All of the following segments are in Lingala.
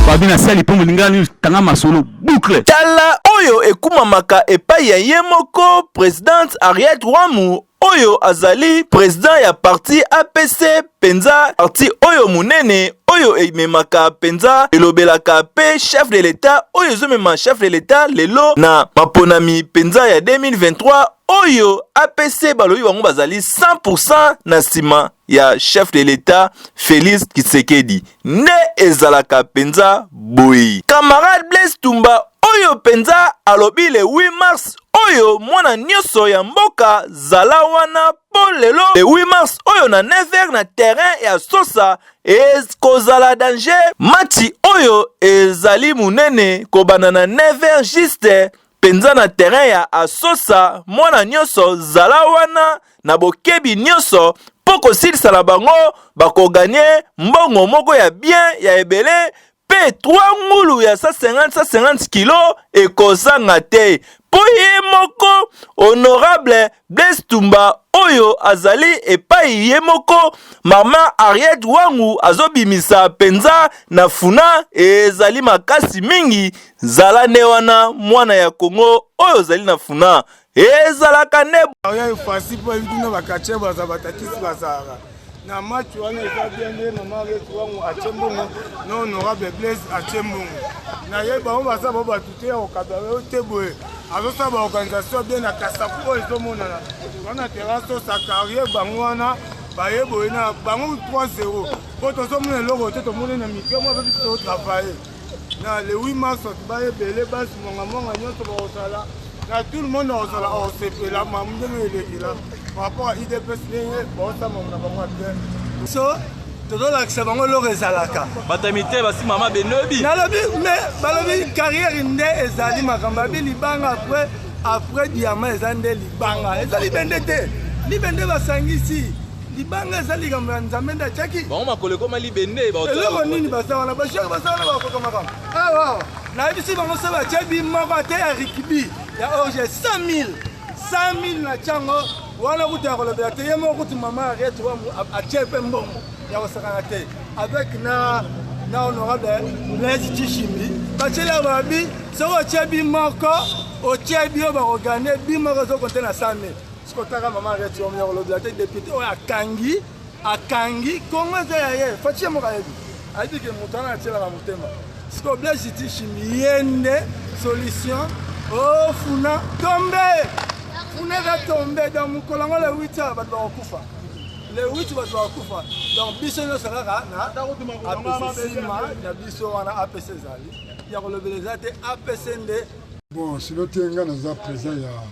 Babina sali po mulingani tanga masolo boucle. Tala oyo ekumamaka epai ya yemoko présidente Ariette Wamu oyo azali président ya parti APC penza parti oyo munene oyo ememaka penza elobelaka pe chef de l'état oyo zomema chef de l'état lelo na maponami penza ya 2023 oyo APC balobi bango bazali 100% na sima ya chef de l'état Félix Tshisekedi ne ezalaka penza boyi. Camarade Blaise Tumba oyo penza alobi le 8 mars oyo mwana nyoso ya mboka zala wana po lelo le 8 mars oyo na 9h na terrain ya Sosa kozala danger mati oyo ezali munene kobana na 9h juste penza na terrain ya Asosa mwana nyoso zala wana na bokebi nyoso poko silisa la bango bako gagner mbongo moko ya bien ya ebele pe 3 ngulu ya 150 kilo ekozanga te po ye moko honorable Blaise Tumba oyo azali epai ye moko mama Ariette Wangu azobimisa penza na funa ezali makasi mingi zala ne wana mwana ya Kongo oyo zali na funa ezalaka ne ya fasi po vidina bakache baza batatisi bazara na match wana eza bien mama Ariette Wangu achembongo na honorable Blaise achembongo na ye ba baza ba batute au kabare teboe azosa ba organisation bien na kasafu oyo monana wana terrasse sa carrière bangwana bayebo na bango 3-0 po tozo mona logo te to mona na micro mo ba biso travailler na le 8 mars baye belé bas monga nyoto ba osala na tout le monde osala o sepe la mamdeme ele là par rapport à IDPS ne ba osala monga bango bien so todo la que bango lo rezalaka batamite basi mama benobi na lobi mais balobi carrière inde ezali makamba bi libanga après diamant ezande libanga ezali bendete libende basangisi libanga ezali kamba nzamenda chaki bon makole koma libende ba eloko nini basawana bashaka basawana bakoka makamba ah na bisi bango se ba chebi moko te ya rikibi ya orge 100 000 na chango wana kuta kolobela te yemo kuti mama Ariette Wangu achepe mbongo ya kosakana te avec na honorable Blaise Tshisekedi bachela babi soko chebi moko o chebi o ba organiser bi moko zo konte na 100 000 sikotaka mama Ariette Wangu ya kolobela te député o akangi Kongo zaye fachia moko yebi ayi ke mutana tshela ba mutema siko Blaise Tshisekedi yende solution o funa tombe uneza tombe dans mon colongo le 8 ba kufa le 8 ba kufa donc biso no saka na APC na biso wana APC zali ya kolobeleza te APC nde bon sino tenga na za présent ya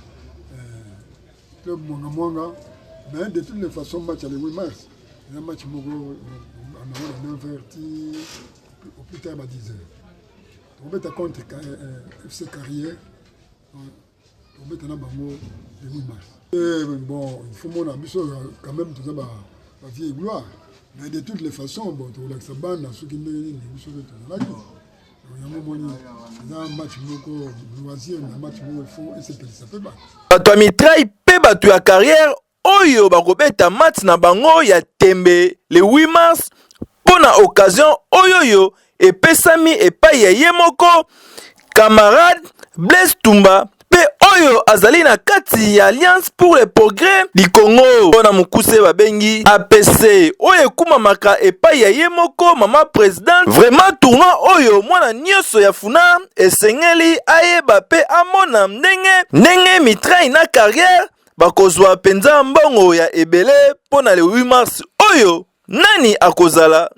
club monga mais de toutes les façons match le 8 mars un match moko à 9h au plus tard à 10h on met à compte FC Carrière on met en bango le 8 mars. Et bon, il faut mon ambition quand même tout ça ma vieille gloire. Mais de toutes les façons, bon, tu relaxes ban dans ce qui n'est pas là. Il y a un moment un match beaucoup loisir, un match où il faut et ça fait pas. Toi mitrai pe batu ya carrière oyo bakobeta match na bango ya tembe le 8 mars pona occasion oyo epesami epai ya yemoko camarade Blaise Tumba pe oyo azali na kati ya Alliance pour le progrès du Congo pona mukuse babengi APC oyo ekumamaka epai ya yemoko mama président vraiment tournoi oyo mwana nyoso ya funa esengeli ayeba pe amona ndenge mitrai na carrière bakozwa penza mbongo ya ebele pona le 8 mars oyo nani akozala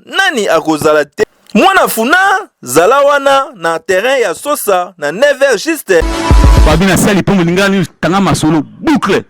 te mwana funa zala wana na terrain ya Sosa na 9h juste Babina sali po mulingani tanga masolo boucle.